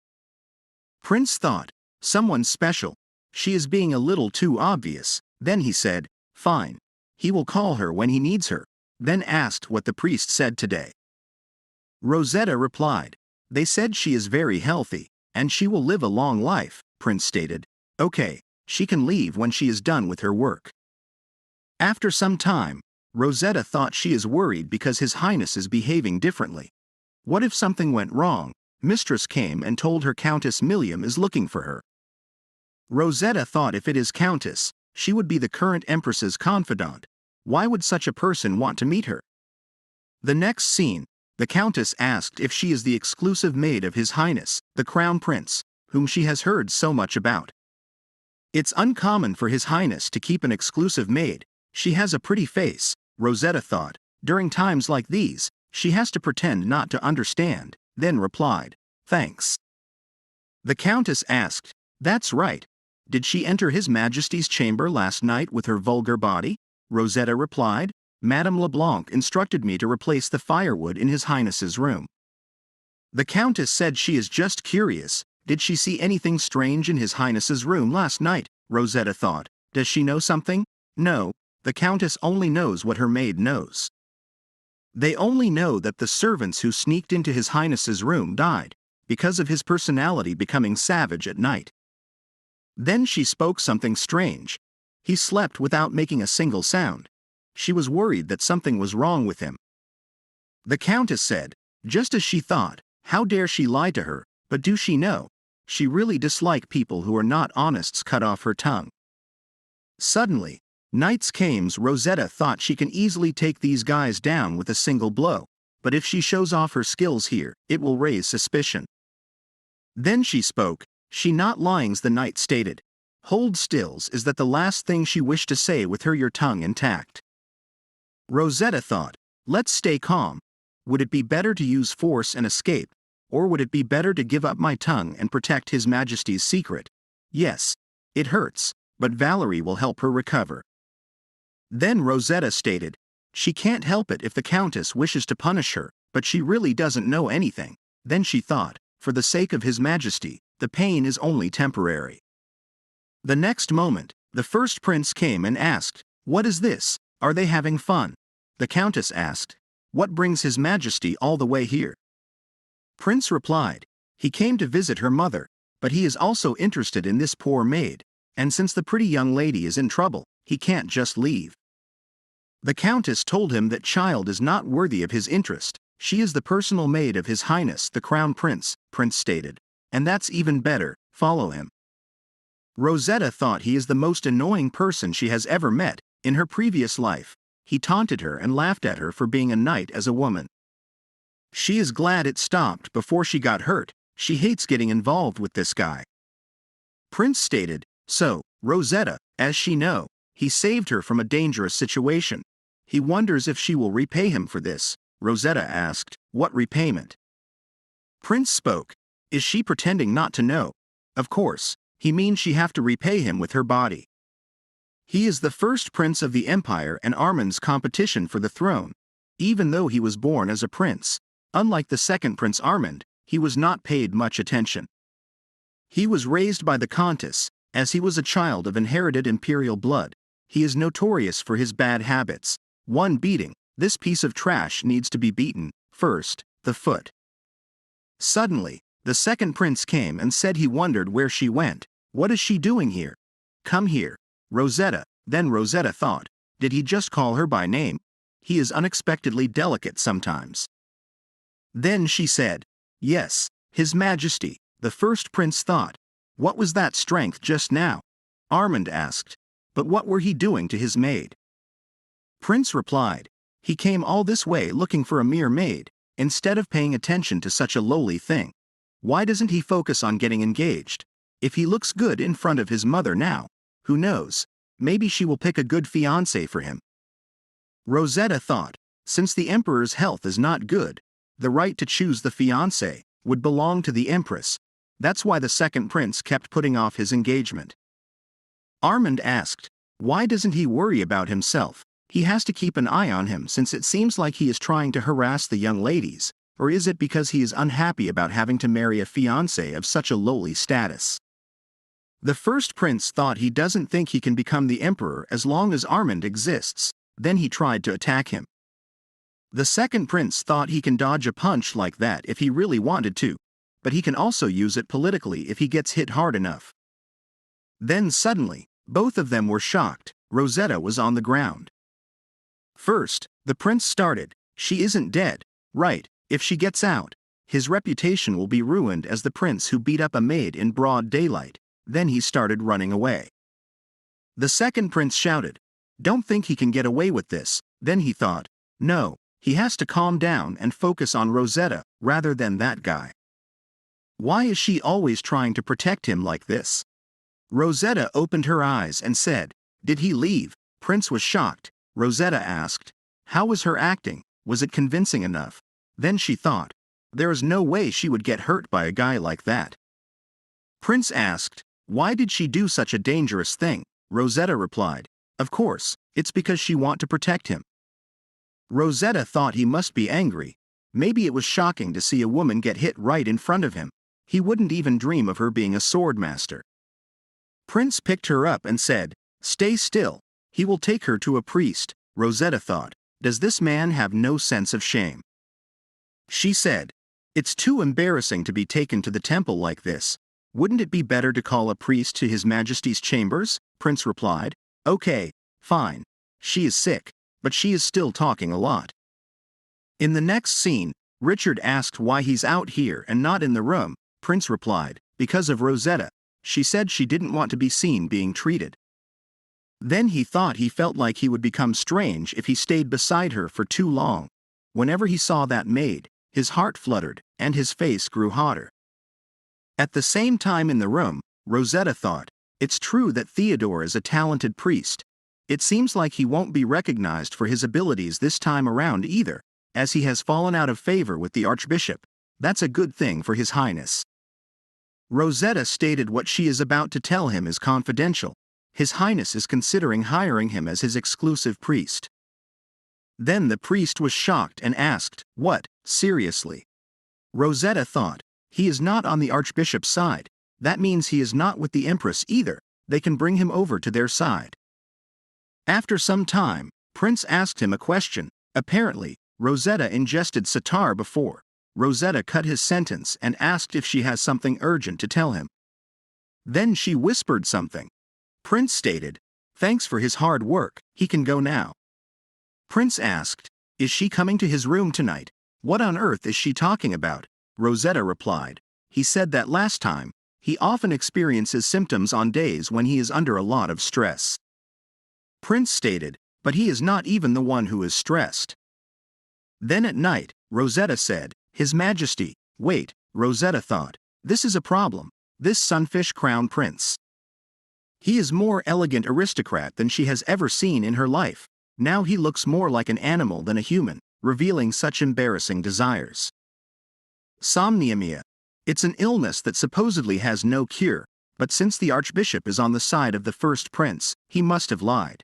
Prince thought, someone special? She is being a little too obvious. Then he said, fine. He will call her when he needs her. Then asked what the priest said today. Rosetta replied, they said she is very healthy, and she will live a long life. Prince stated, okay, she can leave when she is done with her work. After some time, Rosetta thought she is worried because His Highness is behaving differently. What if something went wrong? Mistress came and told her Countess Milliam is looking for her. Rosetta thought if it is Countess, she would be the current Empress's confidant. Why would such a person want to meet her? The next scene, the Countess asked if she is the exclusive maid of His Highness, the Crown Prince, whom she has heard so much about. It's uncommon for His Highness to keep an exclusive maid. She has a pretty face. Rosetta thought. During times like these, she has to pretend not to understand, then replied, "Thanks." The Countess asked, "That's right. Did she enter His Majesty's chamber last night with her vulgar body?" Rosetta replied, "Madame Leblanc instructed me to replace the firewood in His Highness's room." The Countess said she is just curious. Did she see anything strange in His Highness's room last night? Rosetta thought. Does she know something? No, the Countess only knows what her maid knows. They only know that the servants who sneaked into His Highness's room died, because of his personality becoming savage at night. Then she spoke something strange. He slept without making a single sound. She was worried that something was wrong with him. The Countess said, just as she thought, how dare she lie to her, but do she know? She really disliked people who are not honest. Cut off her tongue. Suddenly, nights came. Rosetta thought she can easily take these guys down with a single blow, but if she shows off her skills here, it will raise suspicion. Then she spoke. She not lying. The knight stated. Hold stills. Is that the last thing she wished to say with her your tongue intact? Rosetta thought, let's stay calm. Would it be better to use force and escape, or would it be better to give up my tongue and protect His Majesty's secret? Yes, it hurts, but Valerie will help her recover. Then Rosetta stated, she can't help it if the Countess wishes to punish her, but she really doesn't know anything. Then she thought, for the sake of His Majesty, the pain is only temporary. The next moment, the first prince came and asked, what is this? Are they having fun? The Countess asked, what brings His Majesty all the way here? Prince replied, he came to visit her mother, but he is also interested in this poor maid, and since the pretty young lady is in trouble, he can't just leave. The Countess told him that child is not worthy of his interest. She is the personal maid of His Highness the Crown Prince, Prince stated. And that's even better, follow him. Rosetta thought he is the most annoying person she has ever met. In her previous life, he taunted her and laughed at her for being a knight as a woman. She is glad it stopped before she got hurt. She hates getting involved with this guy. Prince stated, so, Rosetta, as she know, he saved her from a dangerous situation. He wonders if she will repay him for this. Rosetta asked, what repayment? Prince spoke, is she pretending not to know? Of course, he means she have to repay him with her body. He is the first prince of the empire and Armand's competition for the throne. Even though he was born as a prince, unlike the second Prince Armand, he was not paid much attention. He was raised by the Countess, as he was a child of inherited imperial blood. He is notorious for his bad habits. One beating, this piece of trash needs to be beaten. First, the foot. Suddenly, the second prince came and said he wondered where she went. What is she doing here? Come here, Rosetta. Then Rosetta thought, did he just call her by name? He is unexpectedly delicate sometimes. Then she said, yes, His Majesty. The first prince thought, what was that strength just now? Armand asked, but what were he doing to his maid? Prince replied, he came all this way looking for a mere maid, instead of paying attention to such a lowly thing. Why doesn't he focus on getting engaged? If he looks good in front of his mother now, who knows, maybe she will pick a good fiancé for him. Rosetta thought, since the emperor's health is not good, the right to choose the fiancé would belong to the empress. That's why the second prince kept putting off his engagement. Armand asked, why doesn't he worry about himself? He has to keep an eye on him since it seems like he is trying to harass the young ladies, or is it because he is unhappy about having to marry a fiancé of such a lowly status? The first prince thought he doesn't think he can become the emperor as long as Armand exists. Then he tried to attack him. The second prince thought he can dodge a punch like that if he really wanted to, but he can also use it politically if he gets hit hard enough. Then suddenly, both of them were shocked. Rosetta was on the ground. First, the prince started, she isn't dead, right? If she gets out, his reputation will be ruined as the prince who beat up a maid in broad daylight. Then he started running away. The second prince shouted, don't think he can get away with this. Then he thought, no, he has to calm down and focus on Rosetta rather than that guy. Why is she always trying to protect him like this? Rosetta opened her eyes and said, did he leave? Prince was shocked. Rosetta asked, How was her acting? Was it convincing enough? Then she thought, there is no way she would get hurt by a guy like that. Prince asked, why did she do such a dangerous thing? Rosetta replied, of course, it's because she want to protect him. Rosetta thought he must be angry. Maybe it was shocking to see a woman get hit right in front of him. He wouldn't even dream of her being a sword master. Prince picked her up and said, stay still. He will take her to a priest. Rosetta thought, does this man have no sense of shame? She said, it's too embarrassing to be taken to the temple like this. Wouldn't it be better to call a priest to His Majesty's chambers? Prince replied, okay, fine. She is sick, but she is still talking a lot. In the next scene, Richard asked why he's out here and not in the room. Prince replied, because of Rosetta. She said she didn't want to be seen being treated. Then he thought he felt like he would become strange if he stayed beside her for too long. Whenever he saw that maid, his heart fluttered, and his face grew hotter. At the same time in the room, Rosetta thought, it's true that Theodore is a talented priest. It seems like he won't be recognized for his abilities this time around either, as he has fallen out of favor with the Archbishop. That's a good thing for His Highness. Rosetta stated what she is about to tell him is confidential. His Highness is considering hiring him as his exclusive priest. Then the priest was shocked and asked, what, seriously? Rosetta thought, he is not on the Archbishop's side. That means he is not with the Empress either. They can bring him over to their side. After some time, Prince asked him a question. Apparently, Rosetta ingested sitar before. Rosetta cut his sentence and asked if she has something urgent to tell him. Then she whispered something. Prince stated, thanks for his hard work, he can go now. Prince asked, is she coming to his room tonight? What on earth is she talking about? Rosetta replied, he said that last time. He often experiences symptoms on days when he is under a lot of stress. Prince stated, but he is not even the one who is stressed. Then at night, Rosetta said, His Majesty, wait, Rosetta thought, this is a problem, this sunfish crown prince. He is more elegant aristocrat than she has ever seen in her life. Now he looks more like an animal than a human, revealing such embarrassing desires. Somniamia. It's an illness that supposedly has no cure, but since the Archbishop is on the side of the first prince, he must have lied.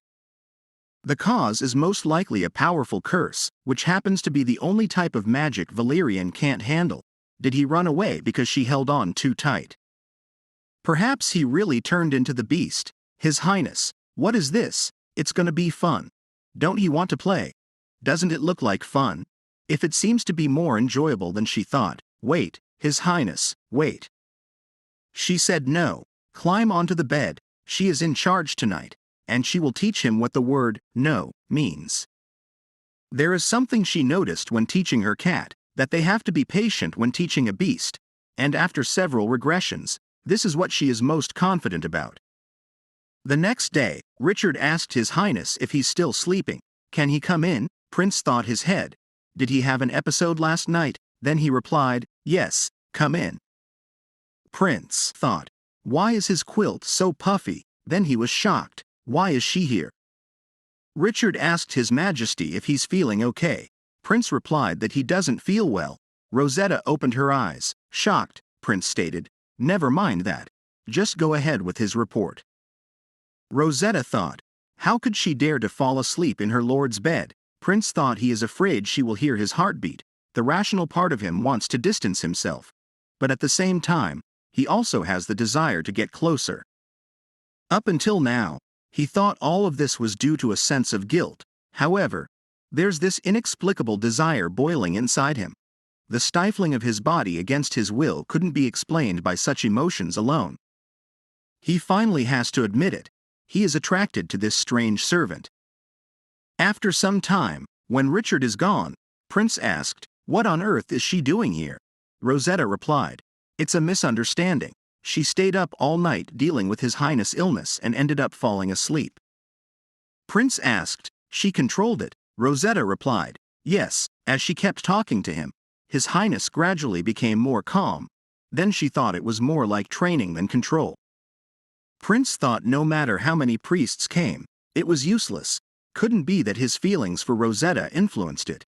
The cause is most likely a powerful curse, which happens to be the only type of magic Valerian can't handle. Did he run away because she held on too tight? Perhaps he really turned into the beast. His Highness, what is this? It's gonna be fun. Don't he want to play? Doesn't it look like fun? If it seems to be more enjoyable than she thought, wait, His Highness, wait. She said no, climb onto the bed, she is in charge tonight, and she will teach him what the word no means. There is something she noticed when teaching her cat, that they have to be patient when teaching a beast, and after several regressions, this is what she is most confident about. The next day, Richard asked His Highness if he's still sleeping. Can he come in? Prince thought his head. Did he have an episode last night? Then he replied, yes, come in. Prince thought, why is his quilt so puffy? Then he was shocked. Why is she here? Richard asked His Majesty if he's feeling okay. Prince replied that he doesn't feel well. Rosetta opened her eyes. Shocked, Prince stated, never mind that. Just go ahead with his report. Rosetta thought, how could she dare to fall asleep in her lord's bed? Prince thought he is afraid she will hear his heartbeat. The rational part of him wants to distance himself. But at the same time, he also has the desire to get closer. Up until now, he thought all of this was due to a sense of guilt. However, there's this inexplicable desire boiling inside him. The stifling of his body against his will couldn't be explained by such emotions alone. He finally has to admit it. He is attracted to this strange servant. After some time, when Richard is gone, Prince asked, what on earth is she doing here? Rosetta replied, it's a misunderstanding. She stayed up all night dealing with His Highness' illness and ended up falling asleep. Prince asked, she controlled it? Rosetta replied, yes, as she kept talking to him. His Highness gradually became more calm. Then she thought it was more like training than control. Prince thought no matter how many priests came, it was useless. Couldn't be that his feelings for Rosetta influenced it.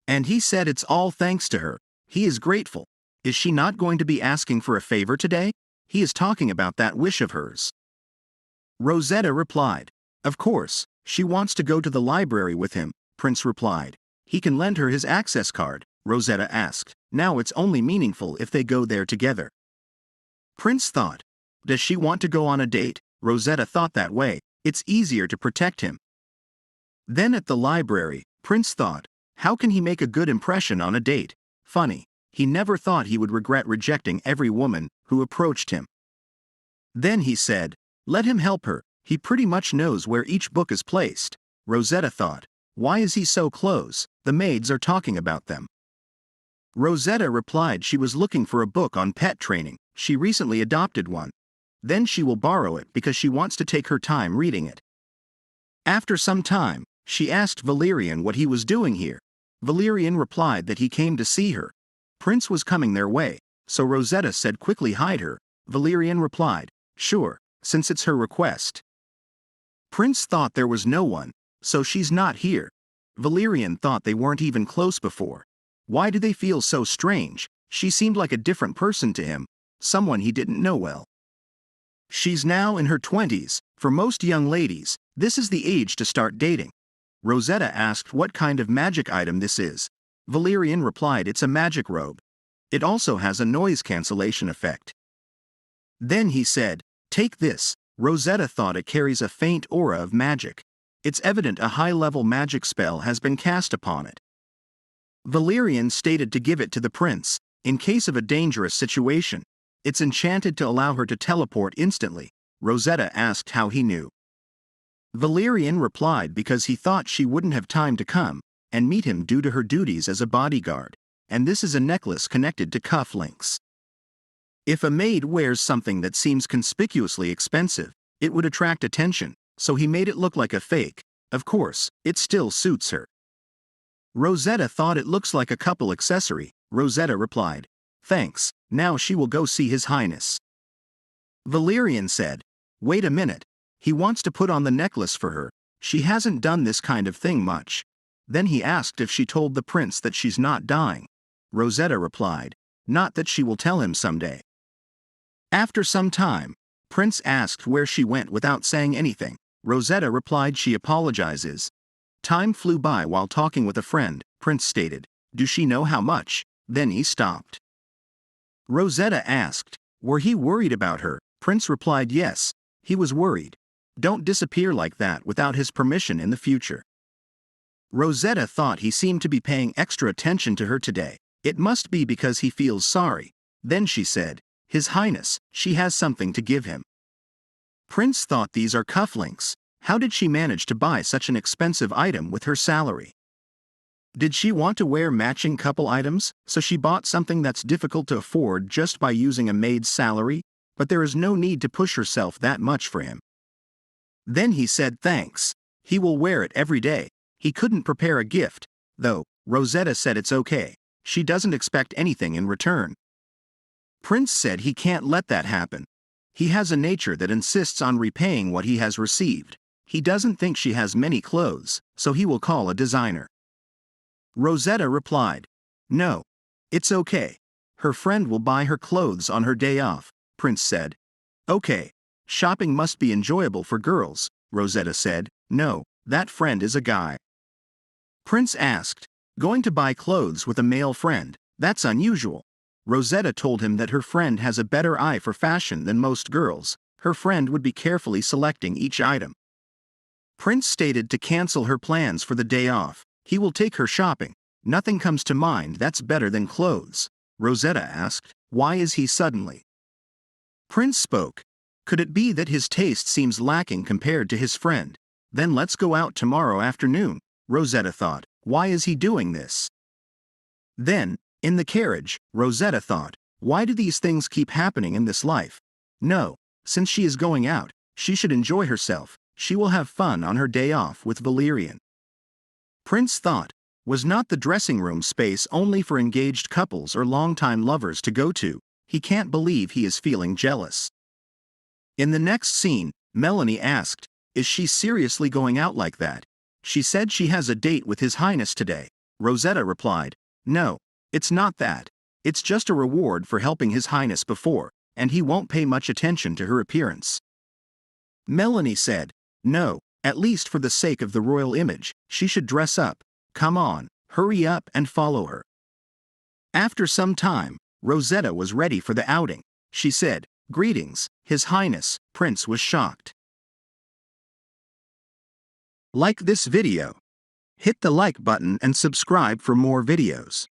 And he said it's all thanks to her. He is grateful. Is she not going to be asking for a favor today? He is talking about that wish of hers. Rosetta replied. Of course, she wants to go to the library with him, Prince replied. He can lend her his access card, Rosetta asked. Now it's only meaningful if they go there together. Prince thought. Does she want to go on a date? Rosetta thought that way. It's easier to protect him. Then at the library, Prince thought, how can he make a good impression on a date? Funny, he never thought he would regret rejecting every woman who approached him. Then he said, let him help her, he pretty much knows where each book is placed. Rosetta thought, why is he so close? The maids are talking about them. Rosetta replied she was looking for a book on pet training. She recently adopted one. Then she will borrow it because she wants to take her time reading it. After some time, she asked Valerian what he was doing here. Valerian replied that he came to see her. Prince was coming their way, so Rosetta said quickly hide her. Valerian replied, sure, since it's her request. Prince thought there was no one, so she's not here. Valerian thought they weren't even close before. Why did they feel so strange? She seemed like a different person to him, someone he didn't know well. She's now in her 20s. For most young ladies, this is the age to start dating. Rosetta asked what kind of magic item this is. Valerian replied it's a magic robe. It also has a noise cancellation effect. Then he said, take this. Rosetta thought it carries a faint aura of magic. It's evident a high-level magic spell has been cast upon it. Valerian stated to give it to the prince, in case of a dangerous situation. It's enchanted to allow her to teleport instantly. Rosetta asked how he knew. Valerian replied because he thought she wouldn't have time to come and meet him due to her duties as a bodyguard, and this is a necklace connected to cuff links. If a maid wears something that seems conspicuously expensive, it would attract attention, so he made it look like a fake. Of course, it still suits her. Rosetta thought it looks like a couple accessory. Rosetta replied, thanks, now she will go see His Highness. Valerian said, wait a minute, he wants to put on the necklace for her. She hasn't done this kind of thing much. Then he asked if she told the prince that she's not dying. Rosetta replied, not that she will tell him someday. After some time, Prince asked where she went without saying anything. Rosetta replied she apologizes. Time flew by while talking with a friend, Prince stated. Does she know how much? Then he stopped. Rosetta asked, were he worried about her? Prince replied yes, he was worried. Don't disappear like that without his permission in the future. Rosetta thought he seemed to be paying extra attention to her today. It must be because he feels sorry. Then she said, His Highness, she has something to give him. Prince thought these are cufflinks. How did she manage to buy such an expensive item with her salary? Did she want to wear matching couple items, so she bought something that's difficult to afford just by using a maid's salary? But there is no need to push herself that much for him. Then he said thanks. He will wear it every day. He couldn't prepare a gift, though. Rosetta said it's okay. She doesn't expect anything in return. Prince said he can't let that happen. He has a nature that insists on repaying what he has received. He doesn't think she has many clothes, so he will call a designer. Rosetta replied, no, it's okay. Her friend will buy her clothes on her day off. Prince said, okay, shopping must be enjoyable for girls. Rosetta said, no, that friend is a guy. Prince asked, going to buy clothes with a male friend, that's unusual. Rosetta told him that her friend has a better eye for fashion than most girls. Her friend would be carefully selecting each item. Prince stated to cancel her plans for the day off. He will take her shopping. Nothing comes to mind that's better than clothes. Rosetta asked, why is he suddenly? Prince spoke. Could it be that his taste seems lacking compared to his friend? Then let's go out tomorrow afternoon. Rosetta thought, why is he doing this? Then, in the carriage, Rosetta thought, why do these things keep happening in this life? No, since she is going out, she should enjoy herself. She will have fun on her day off with Valerian. Prince thought, was not the dressing room space only for engaged couples or longtime lovers to go to? He can't believe he is feeling jealous. In the next scene, Melanie asked, Is she seriously going out like that? She said she has a date with His Highness today. Rosetta replied, No, it's not that. It's just a reward for helping His Highness before, and he won't pay much attention to her appearance. Melanie said, No, at least for the sake of the royal image, she should dress up. Come on, hurry up and follow her. After some time, Rosetta was ready for the outing. She said, Greetings, His Highness. Prince was shocked. Like this video. Hit the like button and subscribe for more videos.